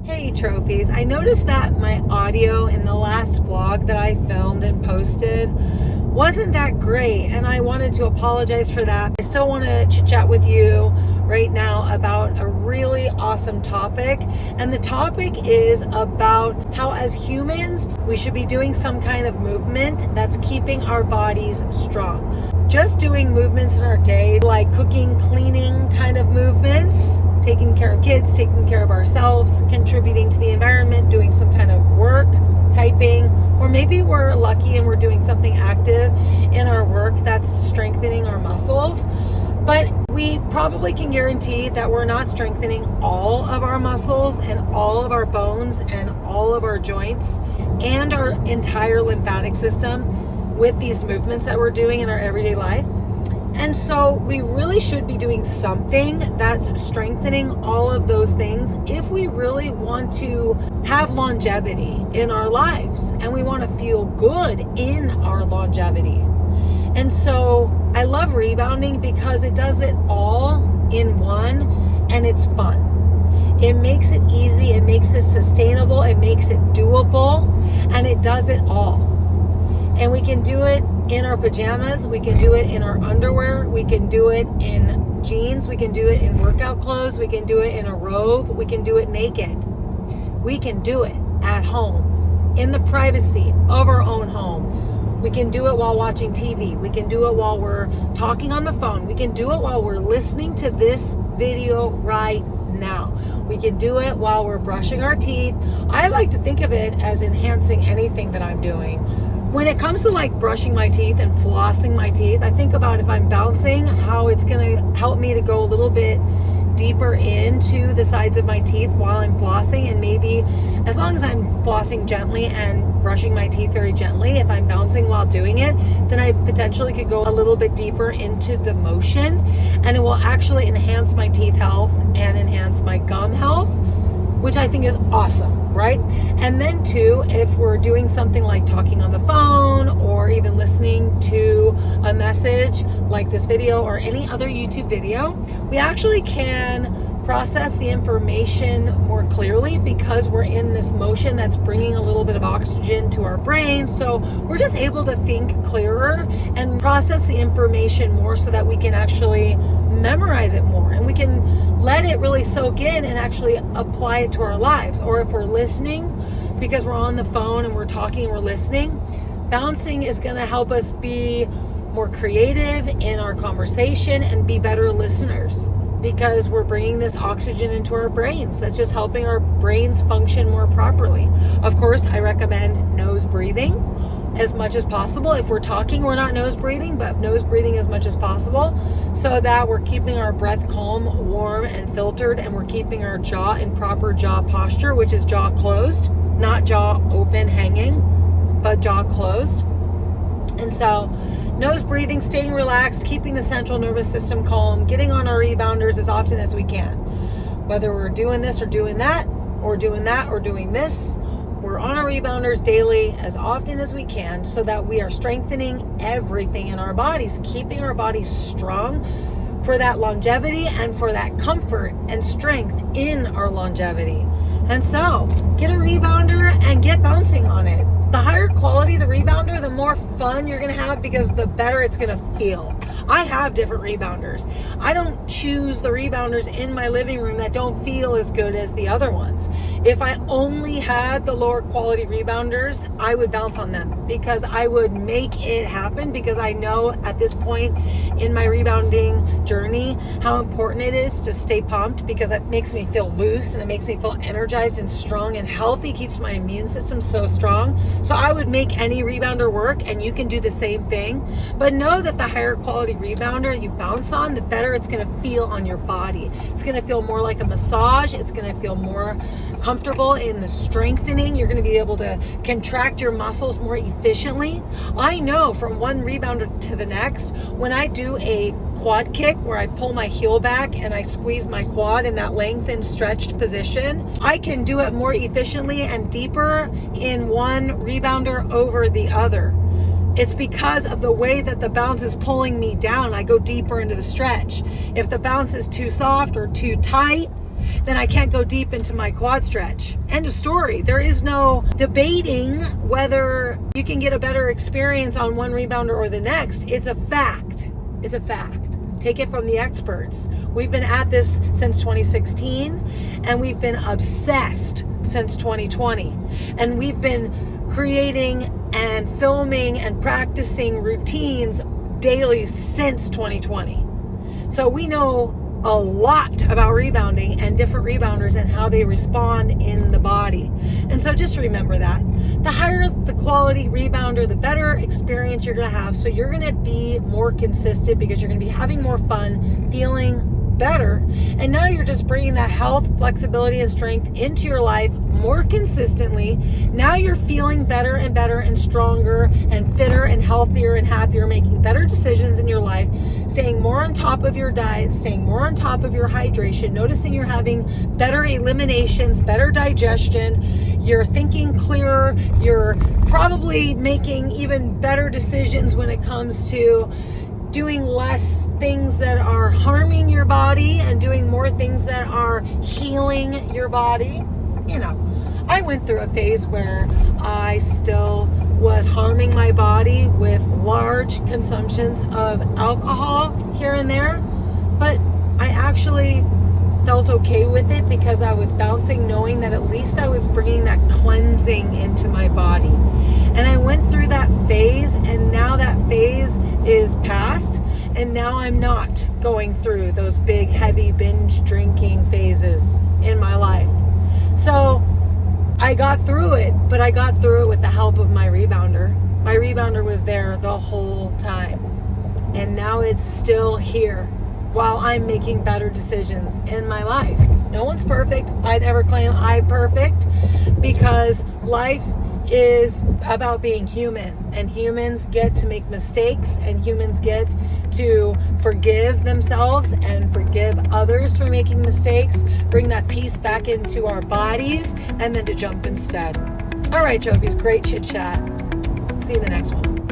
Hey trophies, I noticed that my audio in the last vlog that I filmed and posted wasn't that great, and I wanted to apologize for that. I still want to chit chat with you right now about a really awesome topic, and the topic is about how as humans we should be doing some kind of movement that's keeping our bodies strong. Just doing movements in our day like cooking, cleaning kind of movements, taking care of kids, taking care of ourselves, contributing to the environment, doing some kind of work, typing, or maybe we're lucky and we're doing something active in our work that's strengthening our muscles. But we probably can guarantee that we're not strengthening all of our muscles and all of our bones and all of our joints and our entire lymphatic system with these movements that we're doing in our everyday life. And so we really should be doing something that's strengthening all of those things if we really want to have longevity in our lives and we want to feel good in our longevity. And so I love rebounding because it does it all in one, and it's fun. It makes it easy, it makes it sustainable, it makes it doable, and it does it all. And we can do it in our pajamas, we can do it in our underwear, we can do it in jeans, we can do it in workout clothes, we can do it in a robe, we can do it naked. We can do it at home, in the privacy of our own home. We can do it while watching TV. We can do it while we're talking on the phone. We can do it while we're listening to this video right now. We can do it while we're brushing our teeth. I like to think of it as enhancing anything that I'm doing. When it comes to like brushing my teeth and flossing my teeth, I think about if I'm bouncing, how it's going to help me to go a little bit deeper into the sides of my teeth while I'm flossing. And maybe as long as I'm flossing gently and brushing my teeth very gently, if I'm bouncing while doing it, then I potentially could go a little bit deeper into the motion, and it will actually enhance my teeth health and enhance my gum health, which I think is awesome, right? And then too, if we're doing something like talking on the phone or even listening to a message like this video or any other YouTube video, we actually can process the information more clearly because we're in this motion that's bringing a little bit of oxygen to our brain. So we're just able to think clearer and process the information more so that we can actually memorize it more, and we can let it really soak in and actually apply it to our lives. Or if we're listening, because we're on the phone and we're talking and we're listening, bouncing is going to help us be more creative in our conversation and be better listeners, because we're bringing this oxygen into our brains. That's just helping our brains function more properly. Of course, I recommend nose breathing as much as possible. If we're talking, we're not nose breathing, but nose breathing as much as possible so that we're keeping our breath calm, warm, and filtered, and we're keeping our jaw in proper jaw posture, which is jaw closed, not jaw open hanging, but jaw closed. And so nose breathing, staying relaxed, keeping the central nervous system calm, getting on our rebounders as often as we can. Whether we're doing this or doing that, or doing that or doing this, we're on our rebounders daily as often as we can so that we are strengthening everything in our bodies, keeping our bodies strong for that longevity and for that comfort and strength in our longevity. And so get a rebounder and get bouncing on it. The higher quality the rebounder, the more fun you're going to have, because the better it's going to feel. I have different rebounders. I don't choose the rebounders in my living room that don't feel as good as the other ones. If I only had the lower quality rebounders, I would bounce on them because I would make it happen, because I know at this point in my rebounding journey how important it is to stay pumped, because it makes me feel loose and it makes me feel energized and strong and healthy, keeps my immune system so strong. So I would make any rebounder work, and you can do the same thing. But know that the higher quality rebounder you bounce on, the better it's going to feel on your body. It's going to feel more like a massage. It's going to feel more comfortable in the strengthening. You're going to be able to contract your muscles more efficiently. I know from one rebounder to the next, when I do a quad kick where I pull my heel back and I squeeze my quad in that lengthened, stretched position, I can do it more efficiently and deeper in one rebounder over the other. It's because of the way that the bounce is pulling me down. I go deeper into the stretch. If the bounce is too soft or too tight, then I can't go deep into my quad stretch. End of story. There is no debating whether you can get a better experience on one rebounder or the next. It's a fact. It's a fact. Take it from the experts. We've been at this since 2016, and we've been obsessed since 2020. And we've been creating and filming and practicing routines daily since 2020. So we know a lot about rebounding and different rebounders and how they respond in the body. And so just remember that. The higher the quality rebounder, the better experience you're going to have. So you're going to be more consistent because you're going to be having more fun, feeling better. And now you're just bringing that health, flexibility, and strength into your life more consistently. Now you're feeling better and better and stronger and fitter and healthier and happier, making better decisions in your life, staying more on top of your diet, staying more on top of your hydration, noticing you're having better eliminations, better digestion, you're thinking clearer, you're probably making even better decisions when it comes to doing less things that are harming your body and doing more things that are healing your body. You know, I went through a phase where I still was harming my body with large consumptions of alcohol here and there, but I actually felt okay with it because I was bouncing, knowing that at least I was bringing that cleansing into my body. And I went through that phase, and now that phase is past, and now I'm not going through those big, heavy binge drinking phases in my life. So I got through it, but I got through it with the help of my rebounder. My rebounder was there the whole time, and now it's still here while I'm making better decisions in my life. No one's perfect. I never claim I'm perfect, because life is about being human, and humans get to make mistakes, and humans get to forgive themselves and forgive others for making mistakes, bring that peace back into our bodies, and then to jump instead. All right, Jovies, great chit chat. See you in the next one.